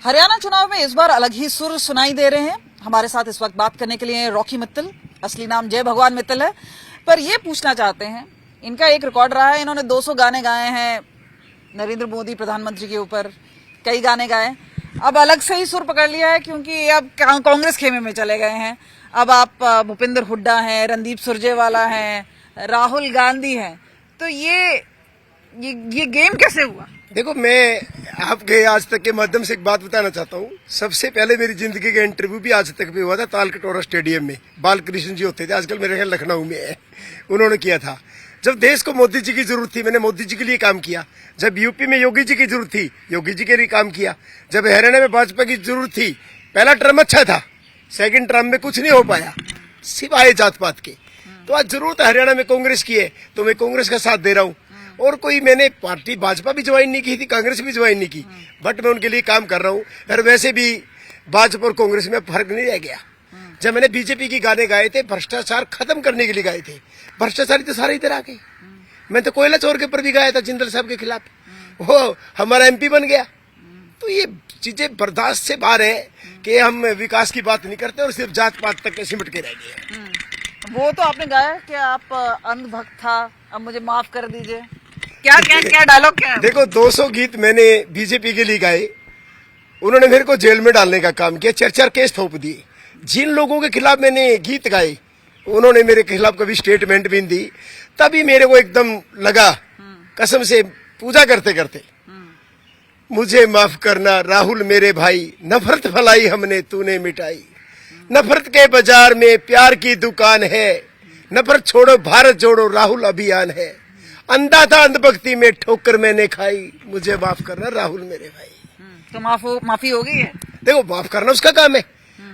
हरियाणा चुनाव में इस बार अलग ही सुर सुनाई दे रहे हैं। हमारे साथ इस वक्त बात करने के लिए रॉकी मित्तल, असली नाम जय भगवान मित्तल है, पर ये पूछना चाहते हैं, इनका एक रिकॉर्ड रहा है, इन्होंने 200 गाने गाए हैं नरेंद्र मोदी प्रधानमंत्री के ऊपर, कई गाने गाए। अब अलग से ही सुर पकड़ लिया है क्योंकि अब कांग्रेस खेमे में चले गए हैं। अब आप भूपेंद्र हुड्डा हैं, रणदीप सुरजेवाला हैं, राहुल गांधी हैं, तो ये गेम कैसे हुआ? देखो, मैं आपके आज तक के माध्यम से एक बात बताना चाहता हूँ। सबसे पहले मेरी जिंदगी का इंटरव्यू भी आज तक भी हुआ था तालकटोरा स्टेडियम में। बालकृष्ण जी होते थे, आजकल मेरे ख्याल लखनऊ में है, उन्होंने किया था। जब देश को मोदी जी की जरूरत थी, मैंने मोदी जी के लिए काम किया। जब यूपी में योगी जी की जरूरत थी, योगी जी के लिए काम किया। जब हरियाणा में भाजपा की जरूरत थी, पहला टर्म अच्छा था, सेकंड टर्म में कुछ नहीं हो पाया सिवाय जात पात के। तो आज जरूरत हरियाणा में कांग्रेस की है, तो मैं कांग्रेस का साथ दे रहा हूँ। और कोई मैंने पार्टी भाजपा भी ज्वाइन नहीं की थी, कांग्रेस भी ज्वाइन नहीं की, बट मैं उनके लिए काम कर रहा हूँ। और वैसे भी भाजपा और कांग्रेस में फर्क नहीं रह गया। जब मैंने बीजेपी के गाने गाए थे, भ्रष्टाचार खत्म करने के लिए गाए थे, भ्रष्टाचारी तो सारे इधर आ गए। मैं तो कोयला चोर के ऊपर भी गाया था जिंदल साहब के खिलाफ, वो हमारा एमपी बन गया। तो ये चीजें बर्दाश्त से बाहर है कि हम विकास की बात नहीं करते और सिर्फ जात पात तक सिमट के रह गए। वो तो आपने गाया कि आप अंधभक्त था, अब मुझे माफ कर दीजिए, क्या क्या क्या डायलॉग क्या है? देखो, 200 गीत मैंने बीजेपी के लिए गाए, उन्होंने मेरे को जेल में डालने का काम किया, 4 केस थोप दिए। जिन लोगों के खिलाफ मैंने गीत गाए, उन्होंने मेरे खिलाफ कभी स्टेटमेंट भी नहीं दी। तभी मेरे को एकदम लगा, कसम से पूजा करते करते, मुझे माफ करना राहुल मेरे भाई, नफरत फैलाई हमने तूने मिटाई। नफरत के बाजार में प्यार की दुकान है, नफरत छोड़ो भारत जोड़ो राहुल अभियान है। अंधा था अंधभक्ति में ठोकर मैंने खाई, मुझे माफ करना राहुल मेरे भाई। तो माफी हो गई है? देखो, माफ करना उसका काम है।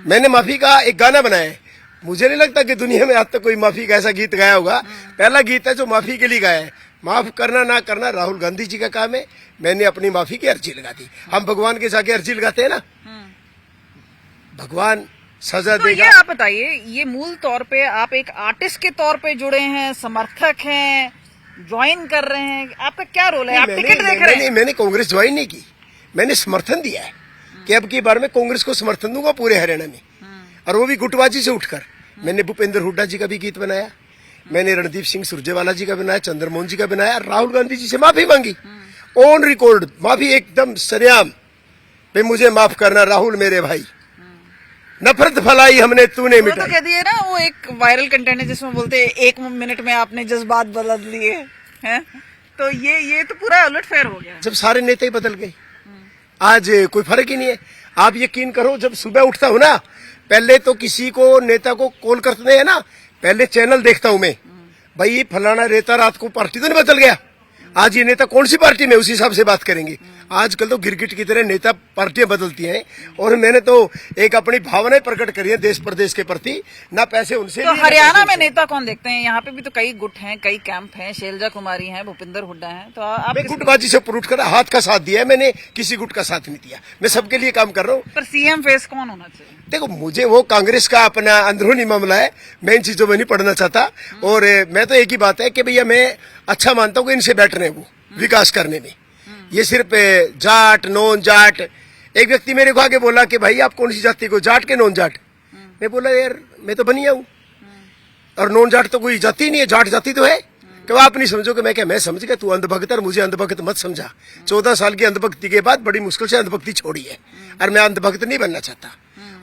मैंने माफी का एक गाना बनाया है। मुझे नहीं लगता कि दुनिया में आज तक कोई माफी का ऐसा गीत गाया होगा। पहला गीत है जो माफी के लिए गाया है। माफ करना ना करना राहुल गांधी जी का काम है। मैंने अपनी माफी की अर्जी लगा दी। हम भगवान के जाके अर्जी लगाते हैं ना, भगवान सजा तो देगा। ये आप बताइए, ये मूल तौर पे आप एक आर्टिस्ट के तौर पे जुड़े हैं, समर्थक हैं, ज्वाइन कर रहे हैं, आपका क्या रोल है? आप टिकट देख रहे हैं? मैंने कांग्रेस ज्वाइन नहीं की, मैंने समर्थन दिया है कि अब की बार मैं कांग्रेस को समर्थन दूंगा पूरे हरियाणा में, और वो भी गुटबाजी से उठकर। मैंने भूपेंद्र हुड्डा जी का भी गीत बनाया, मैंने रणदीप सिंह सुरजेवाला जी का बनाया, चंद्रमोहन जी का बनाया, राहुल गांधी जी से माफी मांगी ऑन रिकॉर्ड, माफी एकदम सरेआम, भाई मुझे माफ करना राहुल मेरे भाई, नफरत फैलाई हमने तूने मिटाई। तो कह दिए ना, वो एक वायरल कंटेंट है जिसमें बोलते हैं 1 मिनट में आपने जज्बात बदल दिए हैं। तो ये तो पूरा उलटफेर हो गया। जब सारे नेता ही बदल गए, आज कोई फर्क ही नहीं है। आप यकीन करो, जब सुबह उठता हूँ ना, पहले तो किसी को नेता को कॉल करते हैं ना, पहले चैनल देखता हूँ मैं, भाई फलाना नेता रात को पार्टी तो नहीं बदल गया, आज ये नेता कौन सी पार्टी में, उसी हिसाब से बात करेंगे। आजकल तो गिरगिट की तरह नेता पार्टियां बदलती हैं, और मैंने तो एक अपनी भावनाएं प्रकट करी है देश प्रदेश के प्रति, ना पैसे उनसे। तो हरियाणा में नेता कौन देखते हैं? यहाँ पे भी तो कई गुट हैं, कई कैंप हैं, शैलजा कुमारी हैं, भूपेंद्र हुड्डा हैं, तो आप गुटबाजी से ऊपर उठकर हाथ का साथ दिया है मैंने, किसी गुट का साथ नहीं दिया। मैं सबके लिए काम कर रहा हूँ। पर सीएम फेस कौन होना चाहिए? देखो, मुझे वो कांग्रेस का अपना अंदरूनी मामला है, मैं इन चीजों में नहीं पढ़ना चाहता। और मैं तो एक ही बात है कि भैया मैं अच्छा मानता हूँ कि इनसे बैठ रहे हैं वो विकास करने में। ये सिर्फ जाट नॉन जाट, एक व्यक्ति मेरे को आगे बोला कि भाई आप कौन सी जाति को, जाट के नॉन जाट? मैं बोला यार मैं तो बनिया हूँ, और नॉन जाट तो कोई जाति नहीं है, जाट जाति तो है। कि आप नहीं समझोगे? मैं क्या, मैं समझ गया, तू अंधभक्त, और मुझे अंधभक्त मत समझा। 14 साल की अंधभक्ति के बाद बड़ी मुश्किल से अंधभक्ति छोड़ी है, और मैं अंधभक्त नहीं बनना चाहता।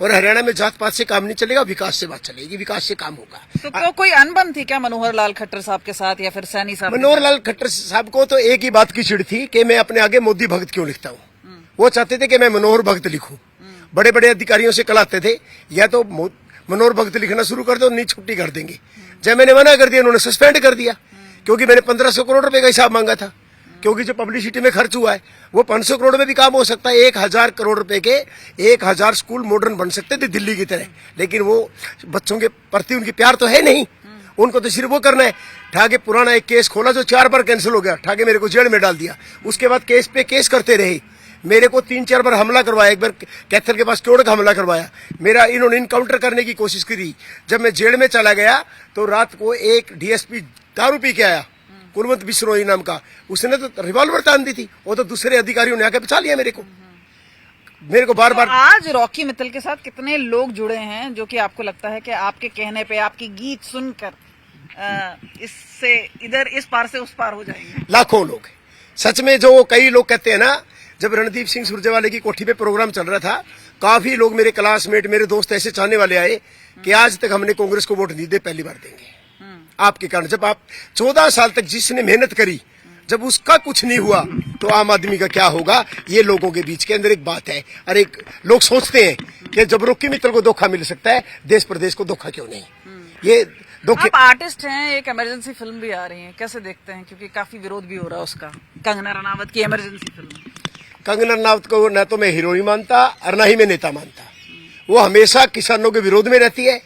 और हरियाणा में जात पात से काम नहीं चलेगा, विकास से बात चलेगी, विकास से काम होगा। तो क्यों कोई अनबन थी क्या मनोहर लाल खट्टर साहब के साथ, या फिर सैनी साहब? मनोहर लाल खट्टर साहब को तो एक ही बात की चिढ़ थी कि मैं अपने आगे मोदी भक्त क्यों लिखता हूँ। वो चाहते थे कि मैं मनोहर भक्त लिखूं। बड़े बड़े अधिकारियों से कलाते थे, या तो मनोहर भक्त लिखना शुरू कर दो, नहीं छुट्टी कर देंगे। जब मैंने मना कर दिया, उन्होंने सस्पेंड कर दिया, क्योंकि मैंने 1500 करोड़ रुपए का हिसाब मांगा था। क्योंकि जो पब्लिसिटी में खर्च हुआ है वो 500 करोड़ में भी काम हो सकता है। 1000 करोड़ रुपए के 1000 स्कूल मॉडर्न बन सकते थे दिल्ली की तरह, लेकिन वो बच्चों के प्रति उनकी प्यार तो है नहीं। उनको तो सिर्फ वो करना है, ठाके पुराना एक केस खोला जो 4 बार कैंसिल हो गया, ठाके मेरे को जेल में डाल दिया। उसके बाद केस पे केस करते रहे, मेरे को 3-4 बार हमला करवाया, एक बार कैथल के पास तोड़ का हमला करवाया, मेरा इन्होंने इनकाउंटर करने की कोशिश करी। जब मैं जेल में चला गया तो रात को एक डीएसपी दारू पी के आया, कुलवंत बिश्नोई नाम का, उसने तो रिवॉल्वर तान दी थी, वो तो दूसरे अधिकारियों ने आके बचा लिया मेरे को। मेरे को बार बार आज रॉकी मित्तल के साथ कितने लोग जुड़े हैं जो कि आपको लगता है कि आपके कहने पे, आपकी गीत सुनकर इससे इधर इस पार से उस पार हो जाएंगे? लाखों लोग। सच में जो कई लोग कहते हैं ना, जब रणदीप सिंह सुरजेवाले की कोठी पे प्रोग्राम चल रहा था, काफी लोग मेरे क्लासमेट, मेरे दोस्त ऐसे चाहने वाले आए कि आज तक हमने कांग्रेस को वोट नहीं दे, पहली बार देंगे आपके कारण। जब आप 14 साल तक जिसने मेहनत करी, जब उसका कुछ नहीं हुआ तो आम आदमी का क्या होगा? ये लोगों के बीच के अंदर एक बात है। और एक लोग सोचते हैं कि जब रॉकी मित्तल को धोखा मिल सकता है, देश प्रदेश को धोखा क्यों नहीं? ये आप आर्टिस्ट हैं, एक इमरजेंसी फिल्म भी आ रही है, कैसे देखते हैं? क्योंकि काफी विरोध भी हो रहा है उसका, कंगना रनावत की इमरजेंसी फिल्म। कंगना रनावत को न तो मैं हीरोइन मानता और न ही मैं नेता मानता। वो हमेशा किसानों के विरोध में रहती है।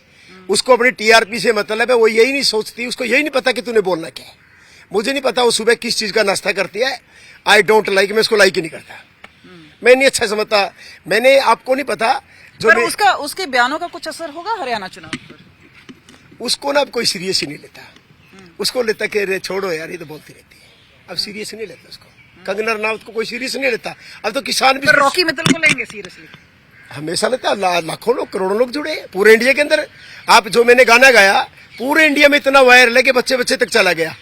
उसको अपनी टीआरपी से मतलब है। वो यही नहीं सोचती, उसको यही नहीं पता कि तूने बोलना क्या है। मुझे नहीं पता वो सुबह किस चीज का नाश्ता करती है। आई डोंट लाइक, मैं उसको लाइक ही नहीं करता। मैं नहीं अच्छा समझता। मैंने आपको नहीं पता जो पर उसके बयानों का कुछ असर होगा हरियाणा चुनाव पर? उसको ना अब कोई सीरियस ही नहीं लेता। उसको लेता कि रे छोड़ो यार, ये तो बोलती रहती है। अब सीरियस नहीं लेता उसको। कंगना रनावत को कोई सीरियस नहीं लेता। अब तो किसान भी रॉकी मित्तल को लेंगे सीरियसली? हमेशा लेता। लाखों लोग, करोड़ों लोग जुड़े पूरे इंडिया के अंदर। आप जो मैंने गाना गाया पूरे इंडिया में इतना वायरल है कि बच्चे बच्चे तक चला गया।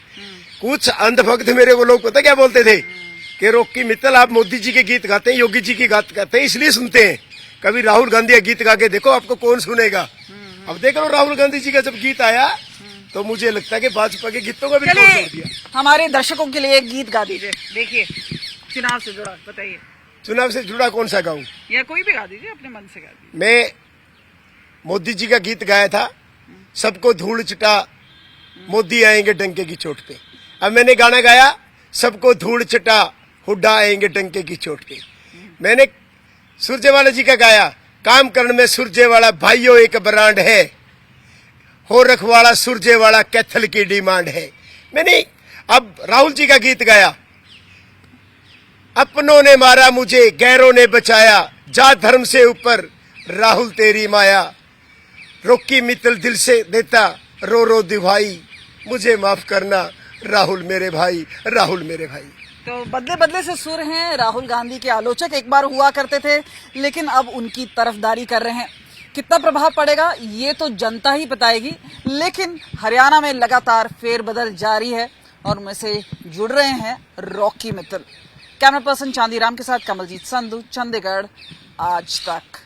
कुछ अंधभक्त मेरे को लोग पता क्या बोलते थे कि रॉकी मित्तल आप मोदी जी के गीत गाते हैं, योगी जी की गीत गाते हैं, इसलिए सुनते हैं। कभी राहुल गांधी का गीत गा के देखो, आपको कौन सुनेगा? अब देख लो राहुल गांधी जी का जब गीत आया तो मुझे लगता है कि भाजपा के गीतों का भी छोड़ दिया। हमारे दर्शकों के लिए एक गीत गा दीजिए। देखिए, चुनाव से जुड़ा बताइए। चुनाव से जुड़ा कौन सा गाऊं? या कोई भी गा दीजिए, अपने मन से गा दीजिए। मैं मोदी जी का गीत गाया था, सबको धूल चिटा मोदी आएंगे डंके की चोट पे। अब मैंने गाना गाया, सबको धूल चिटा हुड्डा आएंगे डंके की चोट पे। मैंने सुरजेवाला जी का गाया, काम करने में सुरजेवाला भाइयों एक ब्रांड है, हो रखवाड़ा सुरजेवाला कैथल की डिमांड है। मैंने अब राहुल जी का गीत गाया, अपनों ने मारा मुझे गैरों ने बचाया, जात धर्म से ऊपर राहुल तेरी माया, रॉकी मित्तल दिल से देता रो रो दिभाई, मुझे माफ करना राहुल मेरे भाई, राहुल मेरे भाई। तो बदले बदले से सुर हैं। राहुल गांधी के आलोचक एक बार हुआ करते थे, लेकिन अब उनकी तरफदारी कर रहे हैं। कितना प्रभाव पड़ेगा ये तो जनता ही बताएगी, लेकिन हरियाणा में लगातार फेरबदल जारी है और उनमें से जुड़ रहे हैं Rocky Mittal. Camera person Chandiram के साथ कमलजीत संधू, चंडीगढ़, आज तक।